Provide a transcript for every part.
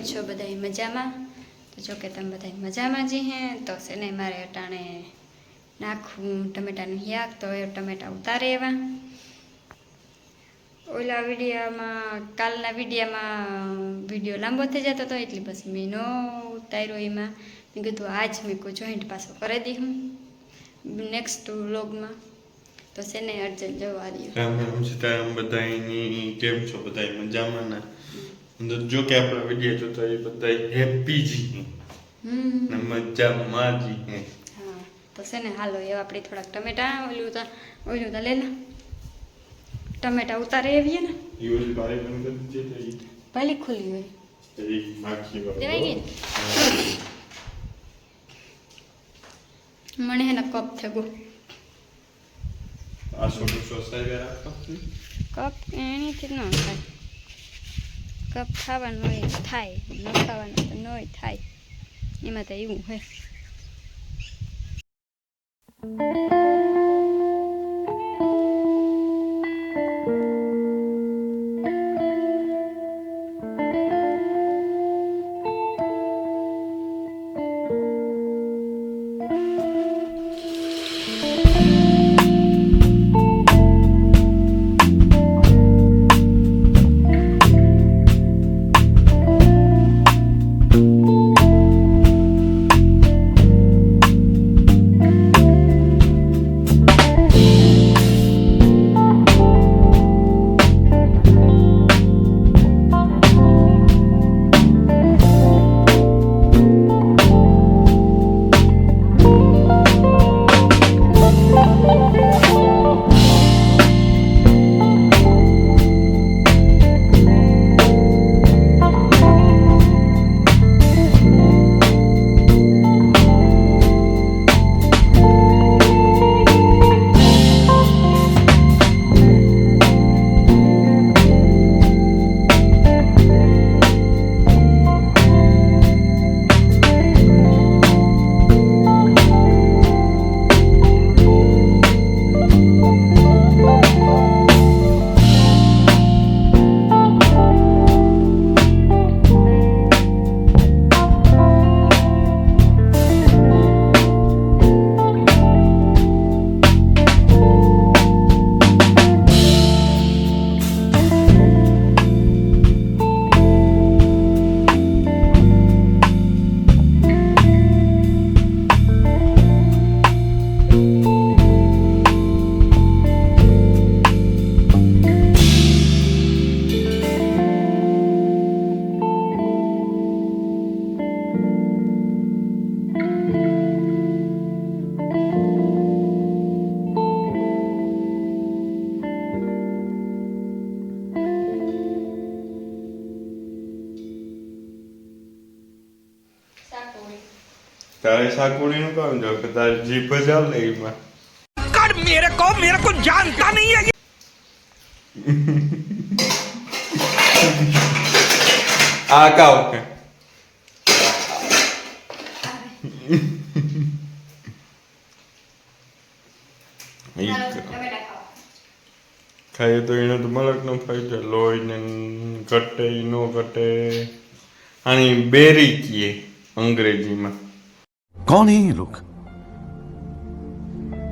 છો બધાય મજામાં? તો જો કે તમે બધાય મજામાં જ હે તો છે ને મારે અટાણે નાખવું ટમેટાનું શાક તો એ ટમેટા ઉતારે એવા ઓલા વિડીયામાં કાલના વિડીયો લાંબો થઈ જતો હતો એટલે પછી મેં ન ઉતાર્યો એમાં મેં કીધું આજ મેં કોઈ જોઈન્ટ પાછો કરી દી હું નેક્સ્ટ વ્લોગમાં તો છે ને અર્જન્ટ જવા દઉં રામ રામ સીતારામ બધાયની કેમ છો બધાય મજામાં ને જો કે આપણા વિડીયો જોતા એ બધા હેપી જી ને મજામાં જી હે હા તો છે ને હાલો એવા આપણે થોડાક ટમેટા ઓલું તો લે લે ટમેટા ઉતારે આવીએ ને યુઝ બારે બંધ કરી દીધી ભલે ખુલ્લી હોય તો એ માખી દેવાય ગઈ મને હે ને કપ થયો આ છોટું સોસાઈ રાખો કપ એનીથી ન થાય કપ ખાવાનું હોય થાય ન ખાવાનું તો ન થાય એમાં તો એવું હોય તારે સાકુડી નું કામ જો કે તારી જીભ જ આવ ને એમાં कर मेरे को जानता नहीं है આ કાવ કે ખાઈએ તો એનો તો મલક નો ફાયદો લોહી ને ઘટે નો ઘટે આની બેરી કીએ અંગ્રેજીમાં कौन है ये लोग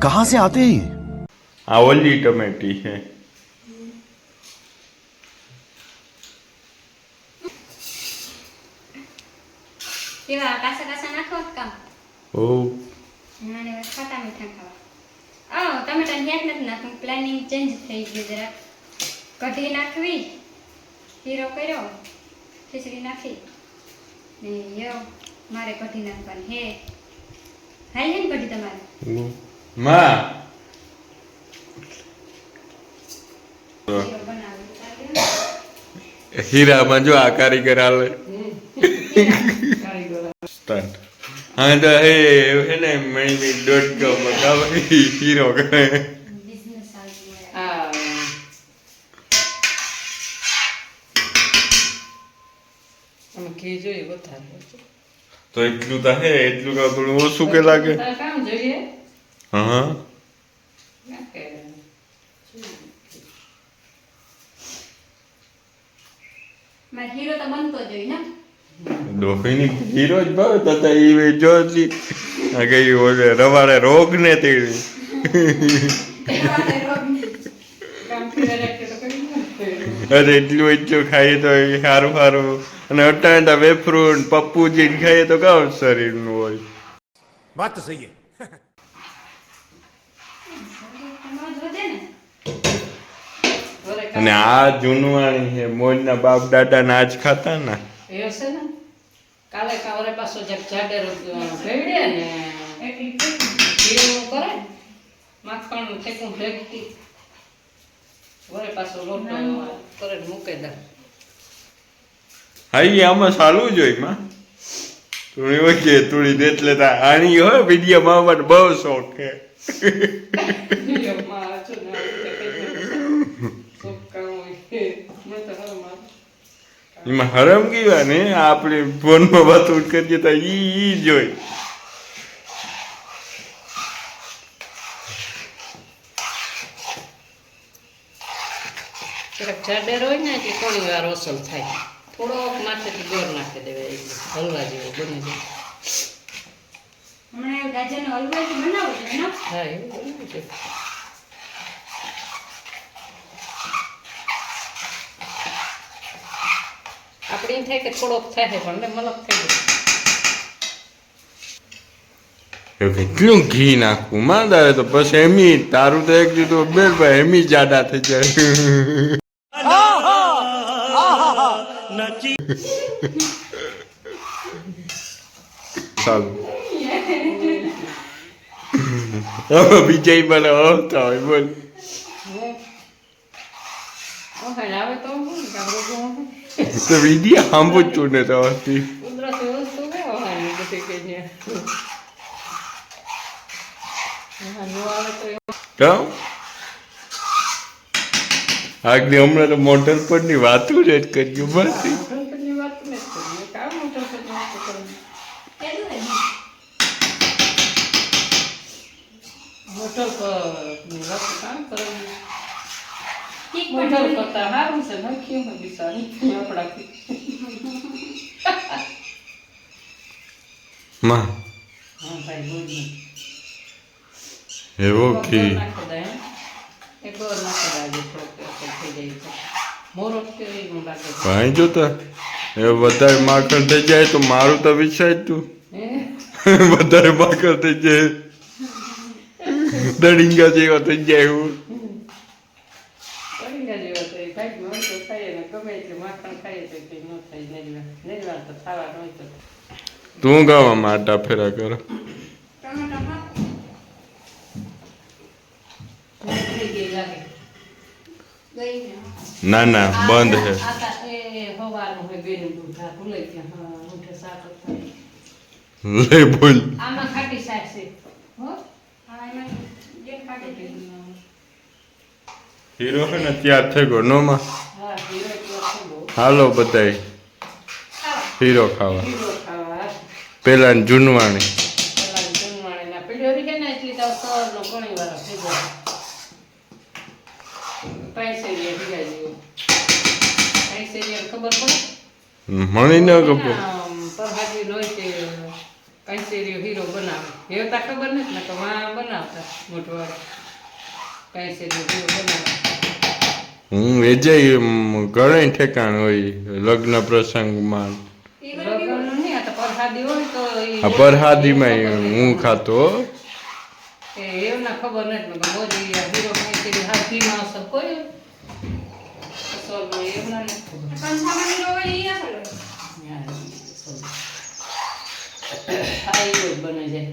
कहां से आते हैं ये આ ઓલી ટમેટી છે કેવા કાસા નાખો કામ ઓ નાને ખાટા મીઠા ખાવા ટમેટા હેક નથી નાખું પ્લાનિંગ ચેન્જ થઈ ગયું જરા કઢી નાખવી હીરો કર્યો ખીચડી નાખી ને યો મારે કઢી નાખવાની હે હાઈ હે ને કઢી તમારે માં હીરો બનાવી હીરામાં જો આ કારીગર આલે સ્ટાર્ટ હા તો હે એને મણી ડોટ કો મગાવ હીરો કરે બિઝનેસ આવી આમ ઘી જોઈએ વધારે તો એટલું તો હે એટલું કા થોડું ઓછું કે લાગે કામ જોઈએ હા મારે હીરો તો બનતો જ હોય ને ડોફીની હીરો જ ભાવ તથા એ જોતી આ કઈ ઓલે રવાડે રોગ ને તેડી અરે એટલું ખાઈએ તો સારું સારું અને અટાણા વેફરું પપ્પુજી ખાઈએ તો કામ શરીરનું હોય. बात तो सही है. અને આ જૂનવાણી છે મોજના બાપ દાદા ના આજ ખાતા ને એ હશે ને કાલે કાવરે પાછો જાડેરો ભેળે ને ખીરું કરે માખણ ઠેકું ઠેકતી વરે પાછો લોટ કરે ને મૂકે દે. હા એ આમાં સારું જ હોય માં થોડી વચ્ચે થોડી દેત લેતા આણી હોય વિડીયો માં બહુ શોખ છે. એમાં હરમ કેવા ને આપણે ફોનમાં વાતો કરીએ તો ઈ જોઈ જાડેરો હોય ને એટલે થોડી વાર ઓસલ થાય થોડોક માથેથી ગોળ નાખી દેવાય હલવા જેવો બની જાય. હમણાં એવું ગાજરનો હલવો જ બનાવો છો ને? હા એવું બન્યું છે. આપણે એમ થાય કે થોડોક થાય પણ મલક થઈ જાય. કેટલું ઘી નાખવું માં તારે તો પછી એમી તારું તો એક દીધું બેન ભાઈ એમી જાડા થઈ જાય. ચાલો હવે બીજા મને આવતા હોય બોલ આવે તો તો વિડીયો સાંભળતું ને તો આવતી કુદરતી વસ્તુ કેવાય બધી કે કેમ આગળ હમણાં તો મોટર પર ની વાતું જ કર્યું બસ મોટર પર કામ કરવાનું મોટર કરતા સારું છે નખ્યું બિચારી આપણાથી માં હા ભાઈ બોલ એવો ઘી એક ગોળ નાખી દેજો થોડોક થઈ જાય છે મોરો કેવું લાગે ભાઈ જોતા એ વધારે માખણ થઈ જાય તો મારું તો વિચાર તું વધારે માખણ થઈ જાય દડીંગા જેવા થઈ જાય હું પડીંગા જેવા તો એ ભાઈ મળતો ખાઈએ ને ગમે એટલે માખણ ખાઈએ તો કંઈ ન થાય નહીં તો ખાવા હોય તો તું ગાવા આટા ફેરા કરો થઈ ગઈ લાગે ના ના બંધ છે સવારનું હોય બેનું દૂધ આ ભૂલે ત્યાં હા ઊંઠે શાક થાય લે બોલ આમાં ખાટી શાક છે હો હા એમાં જે કાઢી દીધું. હીરો છે ને તૈયાર થઈ ગયો નો માં હા હીરો એટલો છે બહુ હાલો બધાય હીરો ખાવા હીરો ખાવા પેલા જૂનવાણી પેલા જમવાણીના પીઢીઓ રહી ગયા ને એટલી તો સવારનો ઘણી વાર થઈ જાય પૈસેરિયા ભીગા જેવું પૈસેરિયા ખબર પડે મણી ન ખબર પરહાજી લોહી કે પૈસેરિયો હીરો બનાવે એવતા ખબર નથી ને તો માં બનાવતા મોટવાડ પૈસેરિયો હીરો બનાવે એ જઈ ઘણા ઠેકાણ હોય લગ્ન પ્રસંગમાં લગ્નનું નહીં આ તો પરહાદી હોય તો આ પરહાદીમાં હું ખાતો એ એવના ખબર નથી ને મોદી હીરો પૈસેરી હાથીમાં અસર કોઈ અસરમાં એવના નથી ખબર પંચામણ હીરો હોય ઈ અસલ હોય. હા એવું જ બને જાય